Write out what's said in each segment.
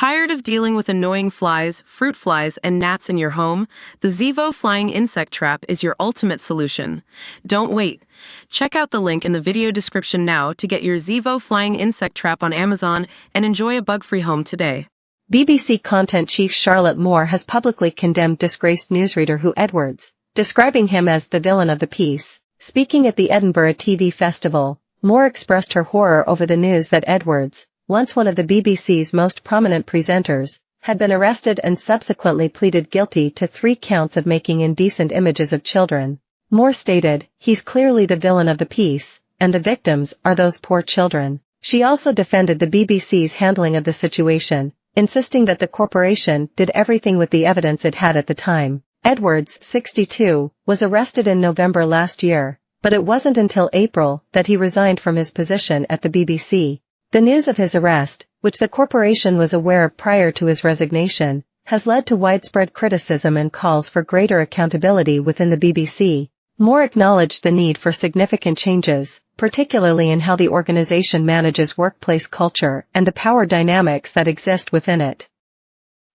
Tired of dealing with annoying flies, fruit flies, and gnats in your home? The Zevo Flying Insect Trap is your ultimate solution. Don't wait. Check out the link in the video description now to get your Zevo Flying Insect Trap on Amazon and enjoy a bug-free home today. BBC content chief Charlotte Moore has publicly condemned disgraced newsreader Huw Edwards, describing him as the villain of the piece. Speaking at the Edinburgh TV Festival, Moore expressed her horror over the news that Edwards, once one of the BBC's most prominent presenters, had been arrested and subsequently pleaded guilty to 3 counts of making indecent images of children. Moore stated, "He's clearly the villain of the piece, and the victims are those poor children." She also defended the BBC's handling of the situation, insisting that the corporation did everything with the evidence it had at the time. Edwards, 62, was arrested in November last year, but it wasn't until April that he resigned from his position at the BBC. The news of his arrest, which the corporation was aware of prior to his resignation, has led to widespread criticism and calls for greater accountability within the BBC. Moore acknowledged the need for significant changes, particularly in how the organization manages workplace culture and the power dynamics that exist within it.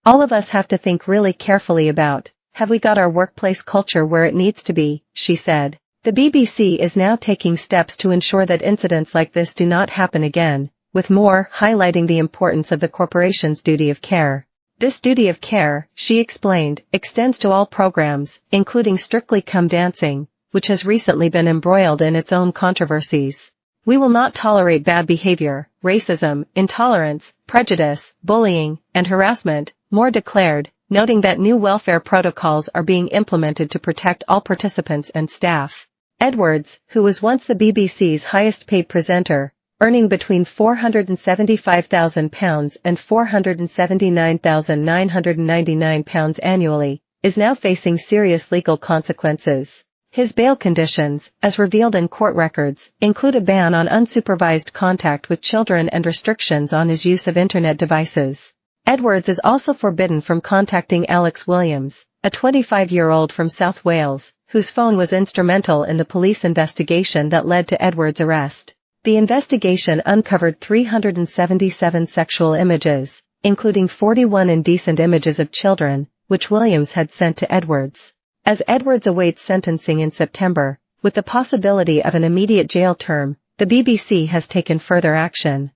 "All of us have to think really carefully about, have we got our workplace culture where it needs to be," she said. The BBC is now taking steps to ensure that incidents like this do not happen again, with Moore highlighting the importance of the corporation's duty of care. "This duty of care," she explained, extends to all programs, including Strictly Come Dancing, which has recently been embroiled in its own controversies. "We will not tolerate bad behavior, racism, intolerance, prejudice, bullying, and harassment," Moore declared, noting that new welfare protocols are being implemented to protect all participants and staff. Edwards, who was once the BBC's highest-paid presenter, earning between £475,000 and £479,999 annually, is now facing serious legal consequences. His bail conditions, as revealed in court records, include a ban on unsupervised contact with children and restrictions on his use of internet devices. Edwards is also forbidden from contacting Alex Williams, a 25-year-old from South Wales, whose phone was instrumental in the police investigation that led to Edwards' arrest. The investigation uncovered 377 sexual images, including 41 indecent images of children, which Williams had sent to Edwards. As Edwards awaits sentencing in September, with the possibility of an immediate jail term, the BBC has taken further action.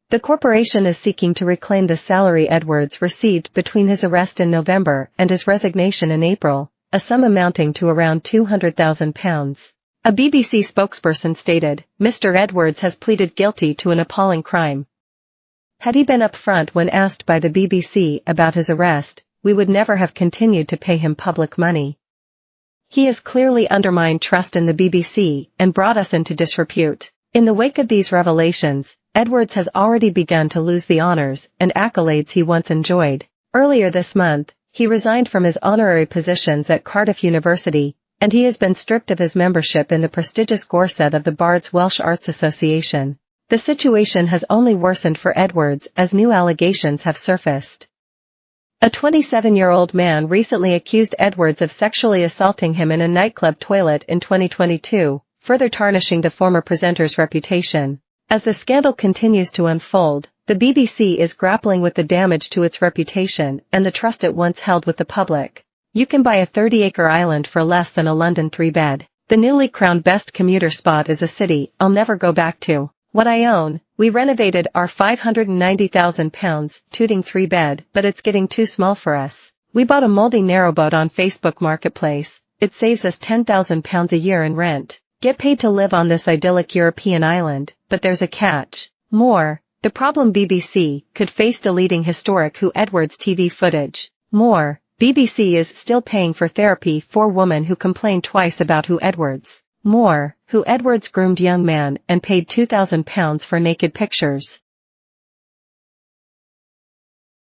The corporation is seeking to reclaim the salary Edwards received between his arrest in November and his resignation in April, a sum amounting to around £200,000. A BBC spokesperson stated, "Mr. Edwards has pleaded guilty to an appalling crime. Had he been upfront when asked by the BBC about his arrest, we would never have continued to pay him public money. He has clearly undermined trust in the BBC and brought us into disrepute." In the wake of these revelations, Edwards has already begun to lose the honors and accolades he once enjoyed. Earlier this month, he resigned from his honorary positions at Cardiff University, and he has been stripped of his membership in the prestigious Gorsedd of the Bards Welsh Arts Association. The situation has only worsened for Edwards as new allegations have surfaced. A 27-year-old man recently accused Edwards of sexually assaulting him in a nightclub toilet in 2022, further tarnishing the former presenter's reputation. As the scandal continues to unfold, the BBC is grappling with the damage to its reputation and the trust it once held with the public. You can buy a 30-acre island for less than a London 3-bed. The newly crowned best commuter spot is a city I'll never go back to. What I own, we renovated our £590,000 tooting 3-bed, but it's getting too small for us. We bought a moldy narrowboat on Facebook Marketplace. It saves us £10,000 a year in rent. Get paid to live on this idyllic European island, but there's a catch. More, the problem BBC could face deleting historic Huw Edwards TV footage. More, BBC is still paying for therapy for woman who complained twice about Huw Edwards. More, Huw Edwards groomed young man and paid £2,000 for naked pictures.